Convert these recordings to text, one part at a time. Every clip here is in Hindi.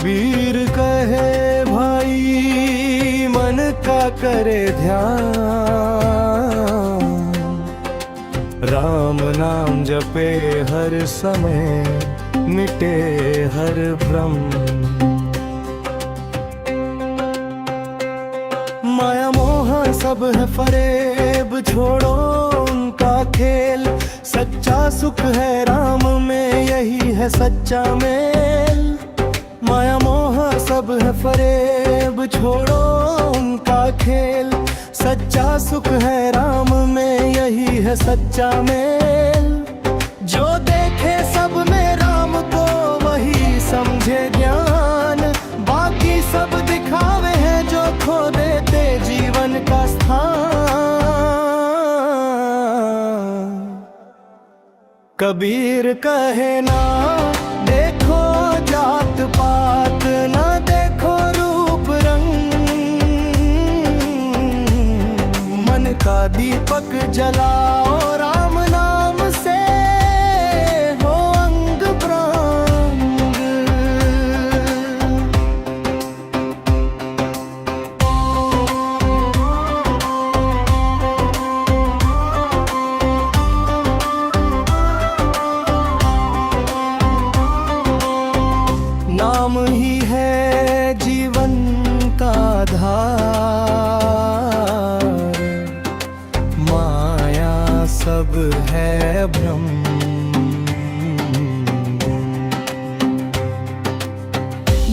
कबीर कहे भाई मन का करे ध्यान, राम नाम जपे हर समय मिटे हर भ्रम। माया मोह सब है फरेब, छोड़ो उनका खेल। सच्चा सुख है राम में, यही है सच्चा मेल। माया मोह सब है फरेब, छोड़ो उनका खेल। सच्चा सुख है राम में, यही है सच्चा मेल। जो देखे सब में राम को, वही समझे ज्ञान। बाकी सब दिखावे हैं जो खो देते जीवन का स्थान। कबीर कहे ना देखो जात पात, ना देखो रूप रंग। मन का दीपक जलाओ, राम नाम से हो अंग प्रंग। नाम ही है जीवन का आधार, माया सब है भ्रम।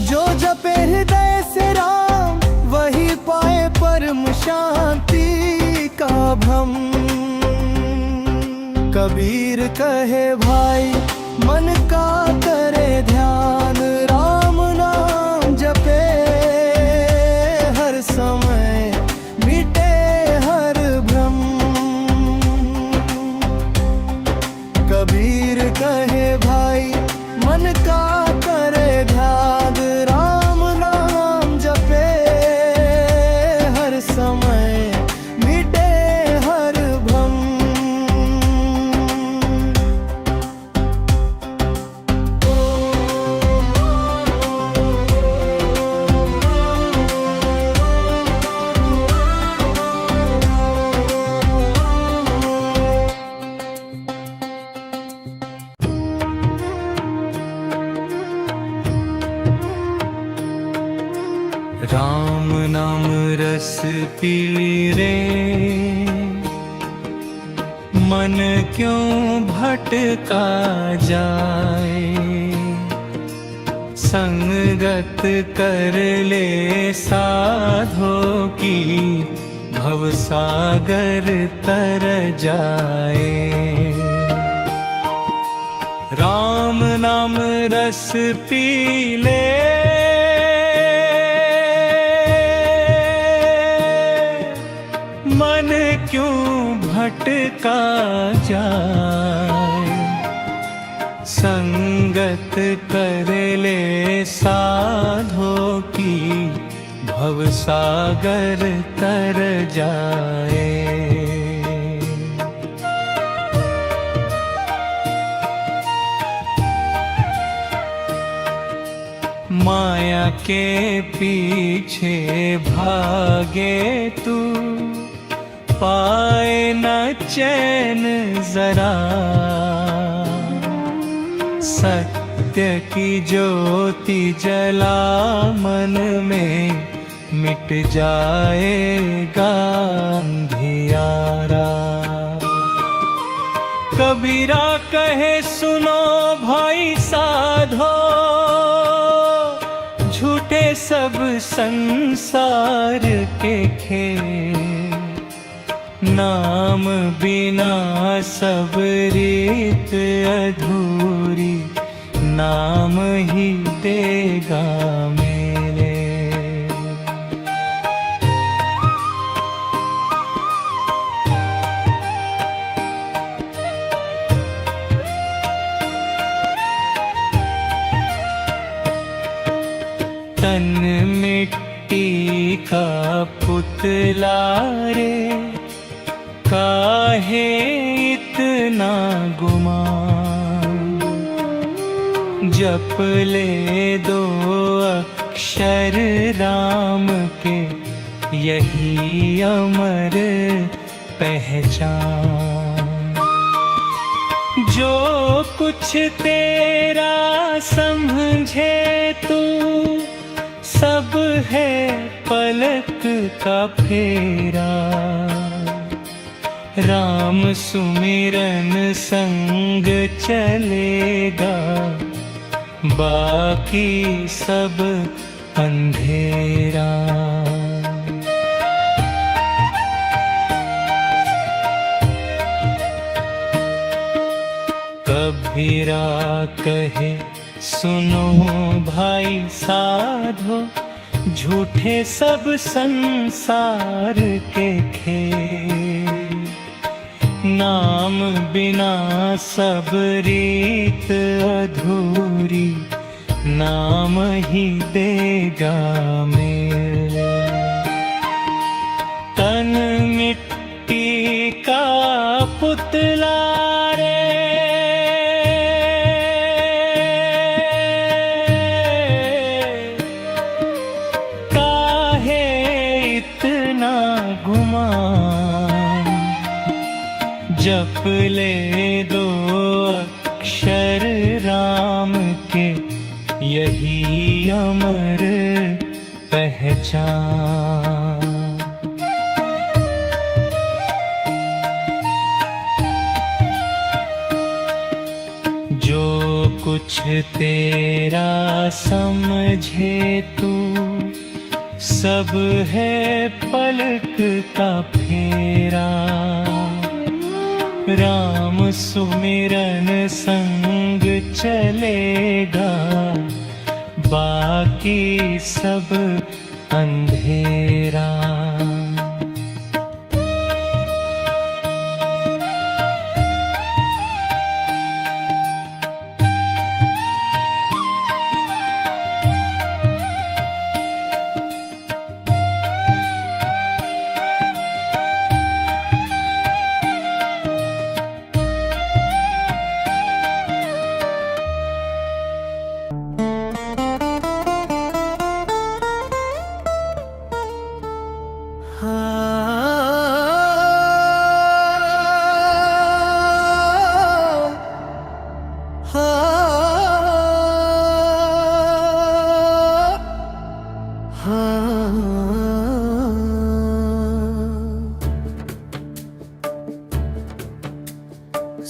जो जपे हृदय से राम, वही पाए परम शांति का भ्रम। कबीर कहे भाई मन का करे ध्यान, राम नाम जपे हर समय मिटे हर भ्रम। कबीर कहे भाई मन का करे ध्यान, राम नाम जपे हर समय मिटे हर भ्रम। राम नाम रस पी रे, मन क्यों भटका जाए। संगत कर ले साधो की, भवसागर तर जाए। राम नाम रस पी ले, मन क्यों भटका जाए। संगत कर ले साधो की, भवसागर तर जाए। माया के पीछे भागे तू, पाए न चैन जरा। सत्य की ज्योति जला मन में, मिट जाएगा अंधियारा। कबीरा कहे सुनो भाई साधो, झूठे सब संसार के खेल। नाम बिना सब रीत अधूरी, नाम ही देगा मेरे। तन मिट्टी का पुतला रे, काहे इतना गुमान। जप ले दो अक्षर राम के, यही अमर पहचान। जो कुछ तेरा समझे तू, सब है पलक का फेरा। राम सुमिरन संग चलेगा, बाकी सब अंधेरा। कबीरा कहे सुनो भाई साधो, झूठे सब संसार के खेल। नाम बिना सब रीत अधूरी, नाम ही देगा मेल। तन मिट्टी का पुतला रे, काहे इतना गुमान। जप ले दो अक्षर राम के, यही अमर पहचान। जो कुछ तेरा समझे तू, सब है पलक का फेरा। राम सुमिरन संग चलेगा, बाकी सब अंधेरा।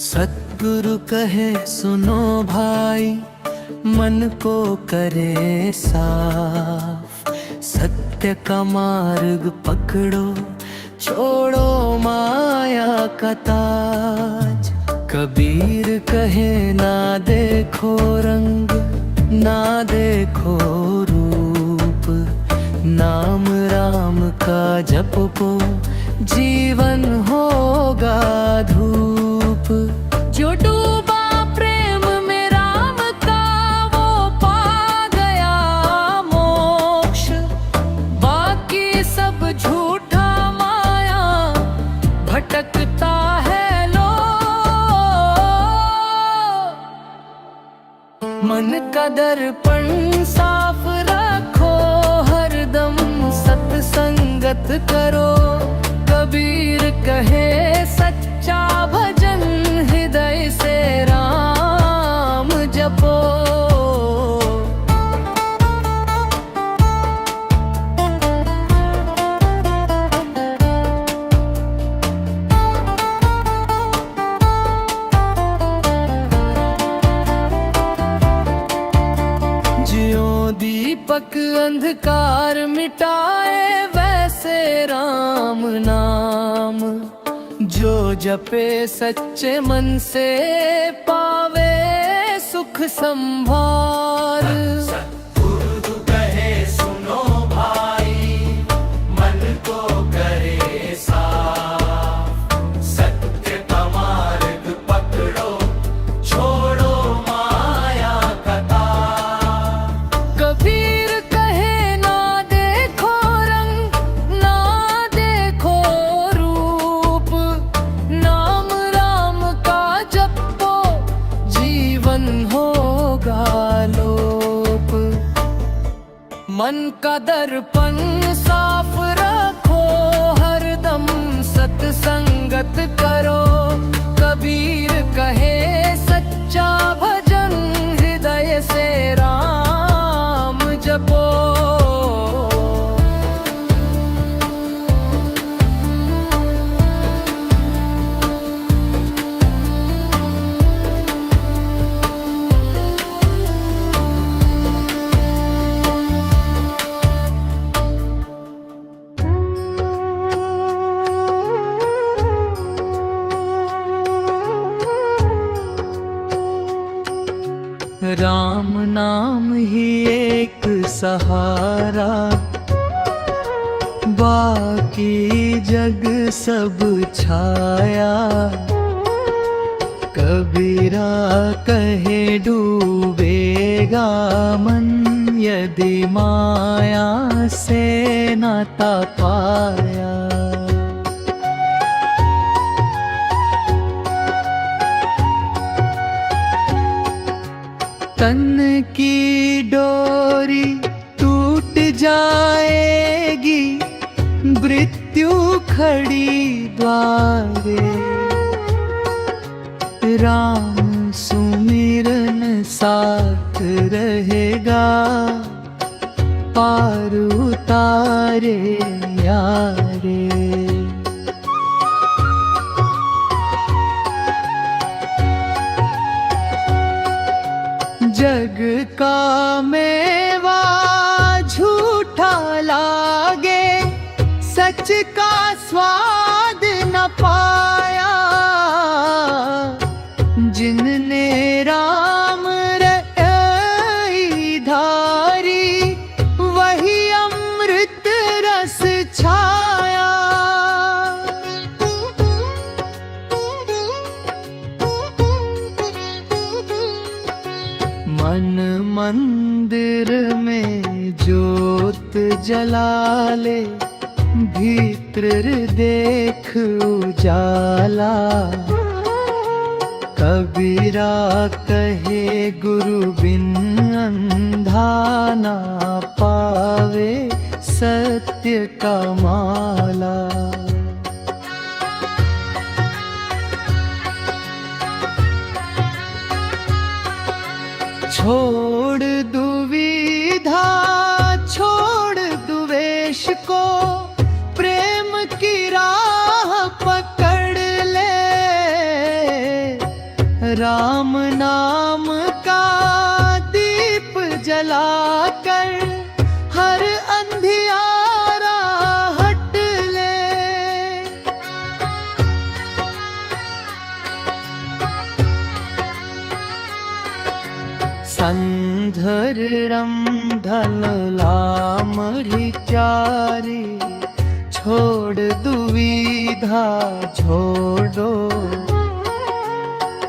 सद्गुरु कहे सुनो भाई, मन को करे साफ। सत्य का मार्ग पकड़ो, छोड़ो माया का ताज। कबीर कहे ना देखो रंग, ना देखो रूप। नाम राम का जपो, जीवन होगा धूप। जो डूबा प्रेम में राम का, वो पा गया मोक्ष। बाकी सब झूठा माया, भटकता है लो। मन का दर्पण साफ रखो, हरदम सत्संगत करो। कबीर कहे सच्चा भजन, हृदय से राम जपो। ज्यों दीपक अंधकार मिटाए, वैसे राम नाम जो जपे सच्चे मन से, पावे सुख संभार। सद्गुरु कहे सुनो भाई, मन को करे साफ। सत्य का मार्ग पकड़ो, छोड़ो माया का तार। कबीर कहे ना देखो रंग, ना देखो रूप। नाम राम का जपो, जीवन होगा मन का दर्पण साफ रखो, हरदम सत्संगत करो। कबीर कहे सच्चा भजन, हृदय से राम जपो। राम नाम ही एक सहारा, बाकी जग सब छाया। कबीरा कहे डूबेगा मन, यदि माया से नाता पाया। तन की डोरी टूट जाएगी, मृत्यु खड़ी द्वारे। राम सुमिरन साथ रहेगा, पार उतारे यारे। जग का मेवा झूठा लागे, सच का स्वाद न पाया। जिनने राम रई धारी, वही अमृत रस छाया। मन मंदिर में ज्योत जला ले, भीतर देख उजाला। कबीरा कहे गुरु बिन अंधा ना पावे सत्य का माला। छोड़ दुविधा, छोड़ द्वेष को, प्रेम की राह पकड़ ले। राम नाम का दीप जलाकर, हर अंधियारा हट ले। संधरम धललामढ़ि चारी, छोड़ दुविधा छोड़ो।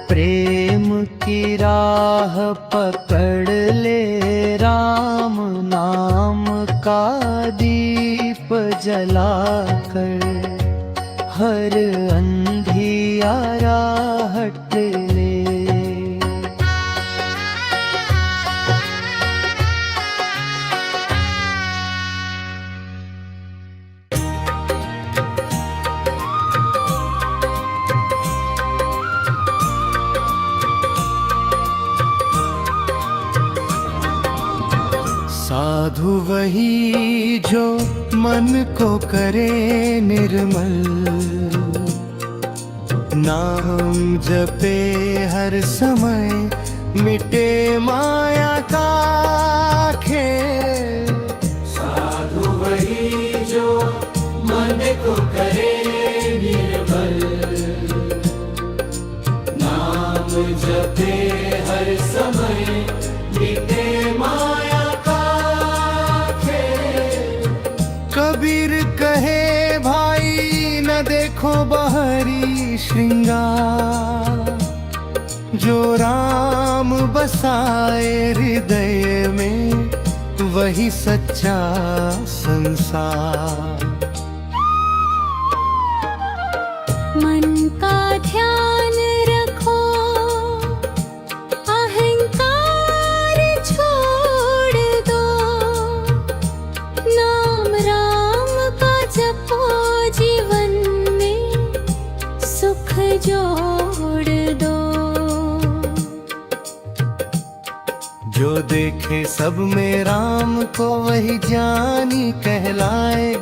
प्रेम की राह पकड़ ले, राम नाम का दीप जलाकर, हर अंधियारा हट ले। साधु वही जो मन को करे निर्मल, नाम जपे हर समय, मिटे माया का खेल। साधु वही जो मन को करे निर्मल, नाम जपे हर समय, मिटे माया। कबीर कहे भाई न देखो बाहरी श्रृंगार, जो राम बसाए हृदय में, वही सच्चा संसार। मन का ध्यान रखो, अहंकार छोड़ दो। देखे सब में राम को वही ज्ञानी कहलाए।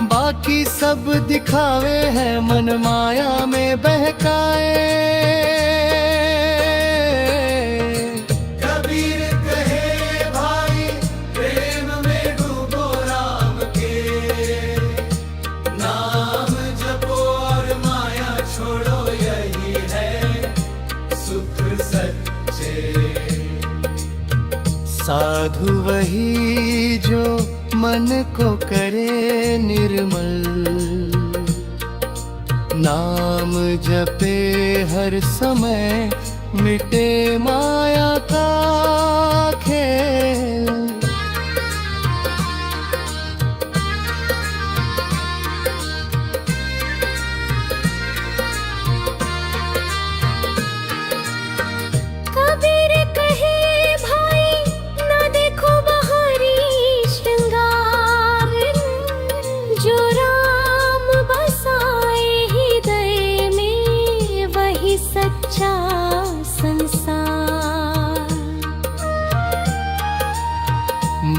बाकी सब दिखावे हैं मन माया में बहकाए। कबीर कहे भाई प्रेम में डूबो राम के, नाम जपो और माया छोड़ो, यही है सुख सच्चे। साधु वही जो मन को करे निर्मल, नाम जपे हर समय, मिटे माया का खेल। कबीर कहे भाई ना देखो बाहरी श्रृंगार, जो राम बसाए हृदय में वही सच्चा संसार।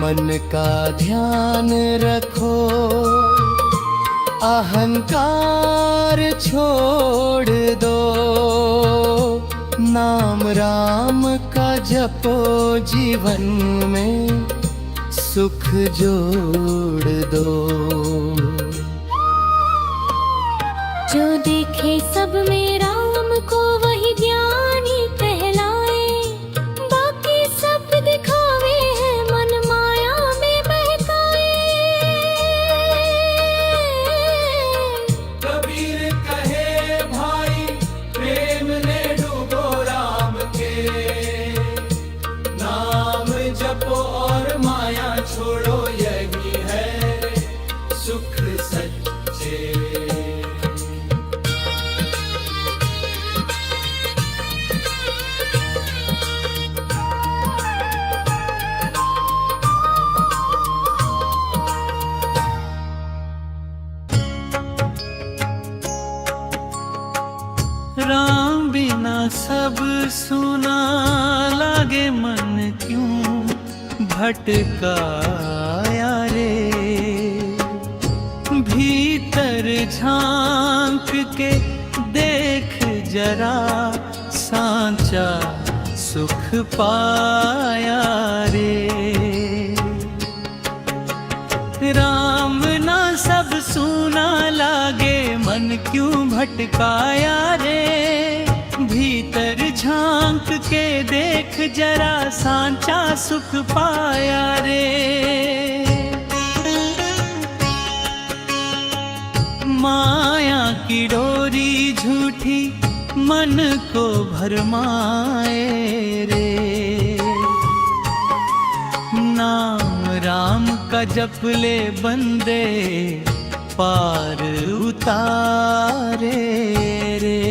मन का ध्यान रखो, अहंकार छोड़ दो, नाम राम का जपो, जीवन में सुख जोड़ दो। जो देखे सब में राम को वही ज्ञानी कहलाए। बाकी सब दिखावे हैं मन माया में बहकाए। कबीर कहे भाई प्रेम में डूबो राम के, नाम जपो और माया छोड़ो, यही है सुख सच्चे। राम बिना सब सुना लागे, मन क्यों भटकाया रे। भीतर झांक के देख जरा, सांचा सुख पाया रे। राम ना सब सुना लागे, मन क्यों भटकाया रे। भीतर झांक के देख जरा, सांचा सुख पाया रे। माया की डोरी झूठी मन को भरमाए रे। नाम राम का जप ले बंदे, पार उतारे रे।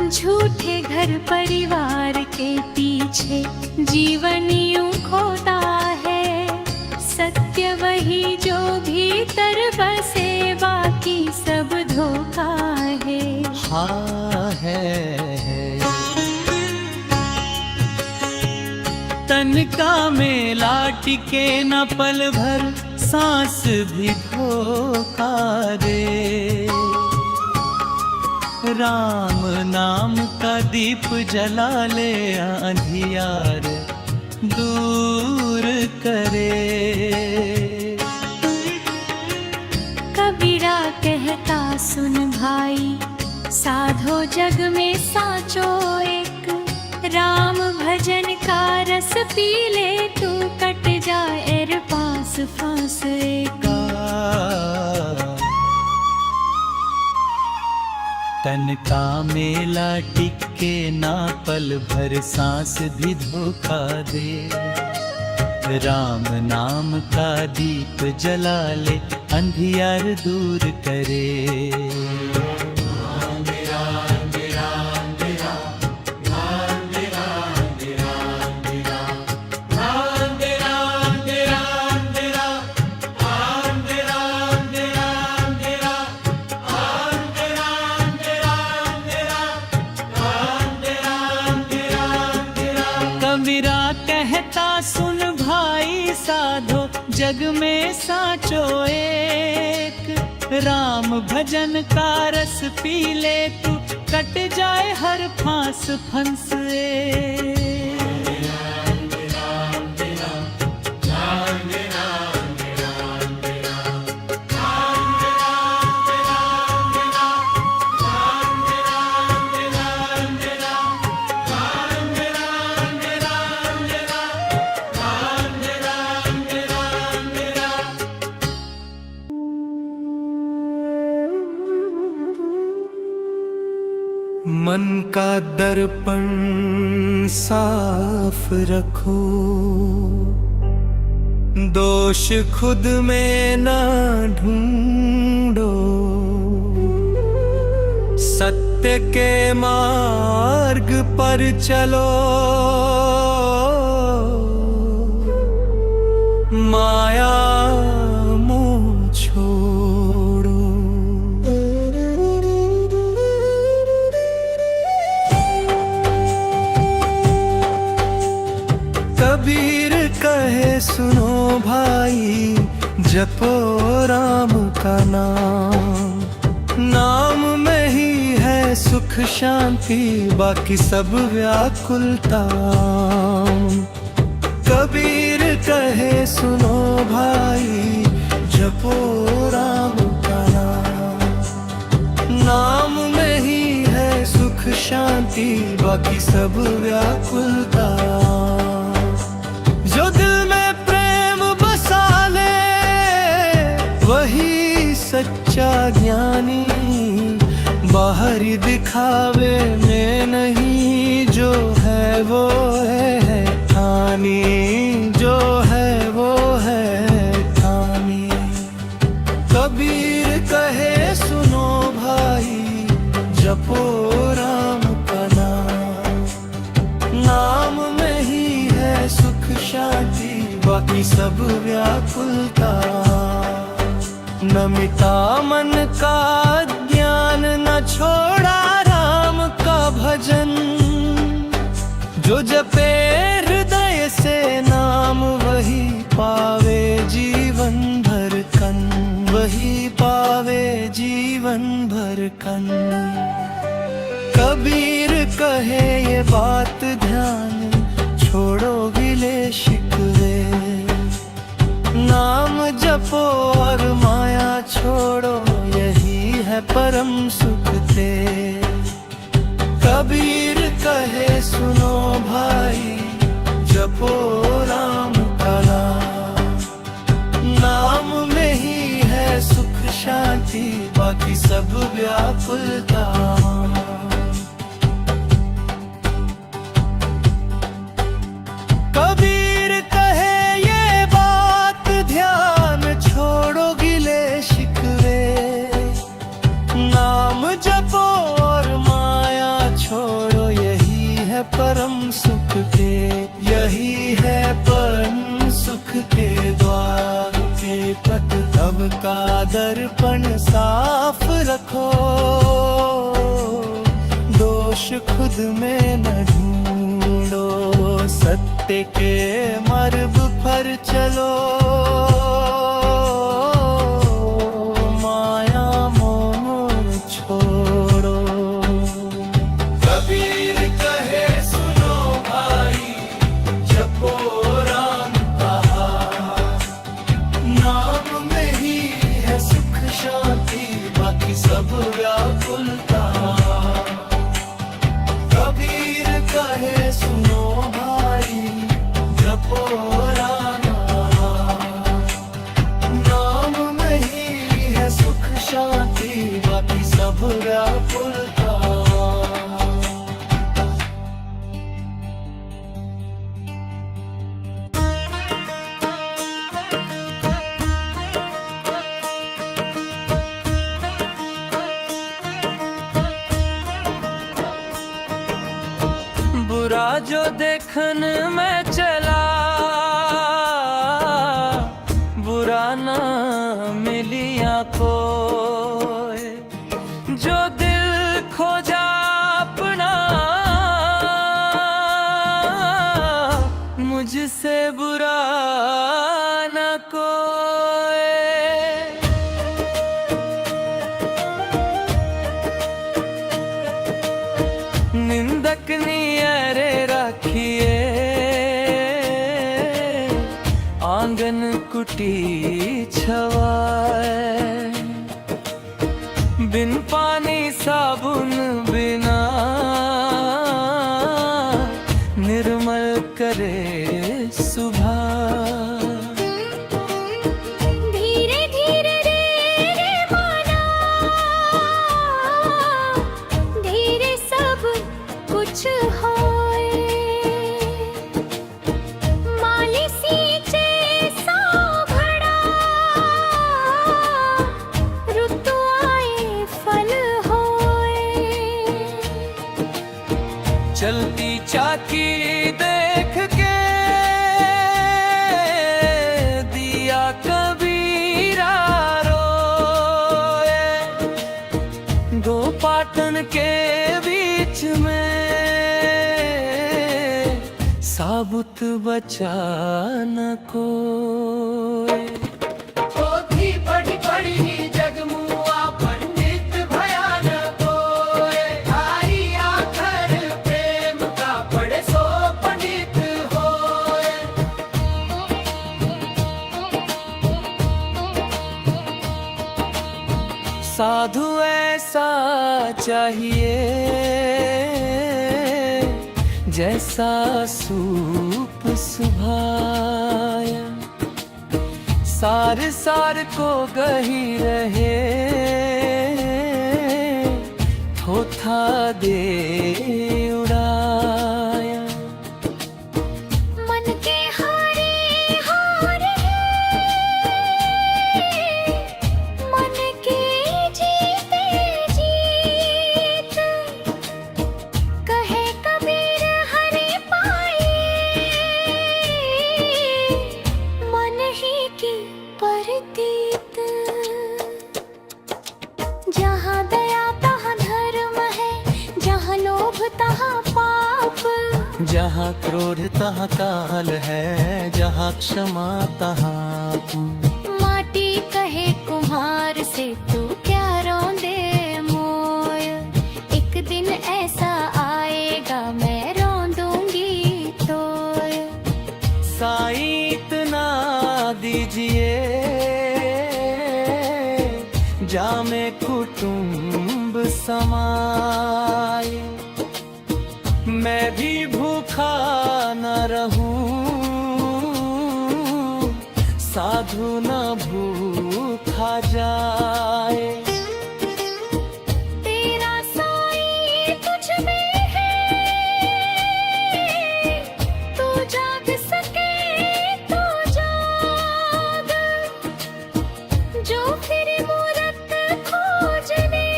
झूठे घर परिवार के पीछे जीवन यूं खोता है। सत्य वही जो भीतर बसे, बाकी सब धोखा है। हाँ है। तन का मेला टिके न पल भर, सांस भी धोखा रे। राम नाम का दीप जला ले, अंधियार दूर करे। कबीरा कहता सुन भाई, साधो जग में साचो एक। राम भजन का रस पी ले तू, कट जाए रे पास फांस एक। तन का मेला टिके ना पल भर, सांस भी धोखा दे। राम नाम का दीप जला ले, अंधियार दूर करे। जग में साचो एक। राम भजन का रस पी ले तू, कट जाए हर फांस फंस एक। मन का दर्पण साफ रखो, दोष खुद में ना ढूंढो। सत्य के मार्ग पर चलो, माया मोह छोड़ो। कबीर कहे सुनो भाई, जपो राम का नाम। नाम में ही है सुख शांति, बाकी सब व्याकुलता। कबीर कहे सुनो भाई, जपो राम का नाम। नाम में ही है सुख शांति, बाकी सब व्याकुलता। जो दिल में प्रेम बसा ले, वही सच्चा ज्ञानी। बाहरी दिखावे में नहीं, जो है वो है ठानी। जो है वो है ठानी। कबीर कहे सुनो भाई, जपो राम का नाम। नाम में ही है सुख शांति, बाकी सब व्याकुलता। न मिटा मन का ज्ञान, न छोड़ा राम का भजन। जो जपे हृदय से नाम, वही पावे जीवन भर कन। वही पावे जीवन भर कन। कबीर कहे ये बात ध्यान, छोड़ो गिले शिकवे। नाम जपो और माया छोड़ो, यही है परम सुख ते। कबीर कहे सुनो भाई, जपो राम का नाम। नाम में ही है सुख शांति, बाकी सब व्याकुलता। कबीर कहे ये बात ध्यान, छोड़ो गिले शिकवे। नाम जपो और माया छोड़ो, यही है परम सुख के। यही है परम सुख के द्वार के पट। तब का दर्पण साफ रखो, दोष खुद में न ढूंढो। सत्य के मार्ग पर चलो, माया मोह छोड़ो। कबीर कहे सुनो भाई, जपो राम का। नाम में ही है सुख शांति, बाकी सब व्याकुलता। कबीर कहे सुनो भाई, जपो राम का। नाम में ही है सुख शांति, बाकी सब व्याकुलता। बुरा जो देखन में चला, बुरा ना मिलिया कोई। जो दिल खोजा अपना, मुझसे बुरा ना कोई। माटी छवाए, बिन पानी साबुन बिना निर्मल करे सुबह। धीरे धीरे रे माना, धीरे सब कुछ होए। माली सींचे सा घड़ा, ऋतु आए फल होए। चलती चाकी देख के दिया कबीरा रोए, दो पाटन के बीच में साबुत बचा न कोई। पोथी पढ़ी पढ़ी जगमुआ पंडित भयान होए। आई आखर प्रेम का पढ़े सो पंडित होए। साधु ऐसा चाहिए जैसा सूप सुभाया, सार सार को गही रहे, थोथा दे उड़ाया। मन के हारे हार है, मन के जीते जीत। कहे कबीर हरि पाए, मन ही की परतीत। जहाँ दया तहाँ धर्म है, जहाँ लोभ तहाँ पाप। जहाँ क्रोध तहाँ काल है, जहाँ क्षमा तहाँ माटी कहे कुम्हार से तू क्या रौंदे मोय। एक दिन ऐसा आएगा मैं रौंदूंगी तोय। साईं इतना दीजिए जामे कुटुंब समाए, मैं भी भूखा न रहूं, साधु न भूखा जाए। तेरा साईं तुझ में है, तू जाग सके तो जाग। जो फिर मूरत खोजने,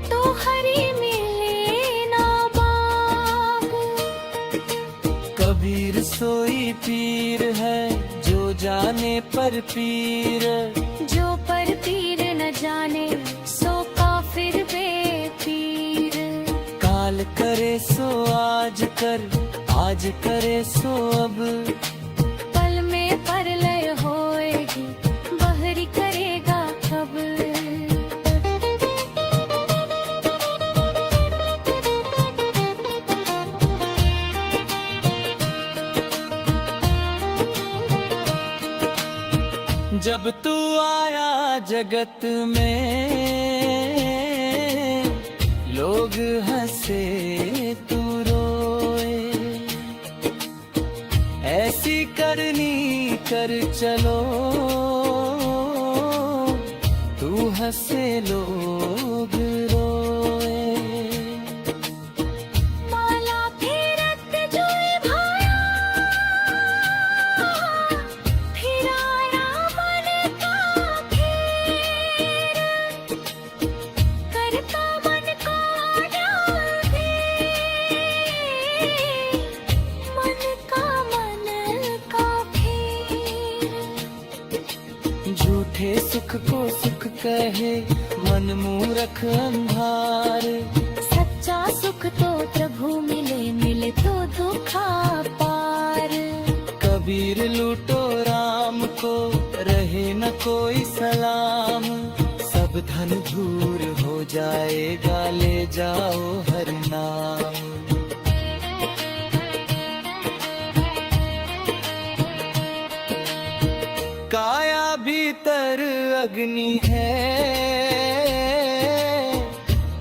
तो हरि मिले ना बाग। कबीर सोई पीर है जो जाने पर पीर, जो पर पीर न जाने सो काफिर बेपीर। काल करे सो आज कर, आज करे सो अब। पल में परलय होएगी, बहरी करेगा कब। जब तू आया जगत में लोग हंसे तू रोए, ऐसी करनी कर चलो तू हंसे लोग रोए। माला फेरत जोए भाया, फिर आया मन का खेर। करता मन का डाल दे, मन का फेर। झूठे सुख को सुख कहे मन मूरख अंधार, सच्चा सुख तो प्रभु मिले, मिले तो दुखा पार। कबीर लूटो राम को रहे न कोई सलाम, सब धन धूर हो जाएगा ले जाओ हर नाम। काया भीतर अग्नि है,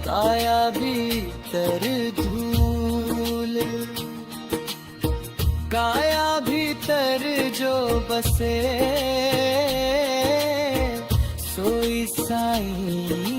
काया भीतर धूल, काया भीतर जो बसे सोई साईं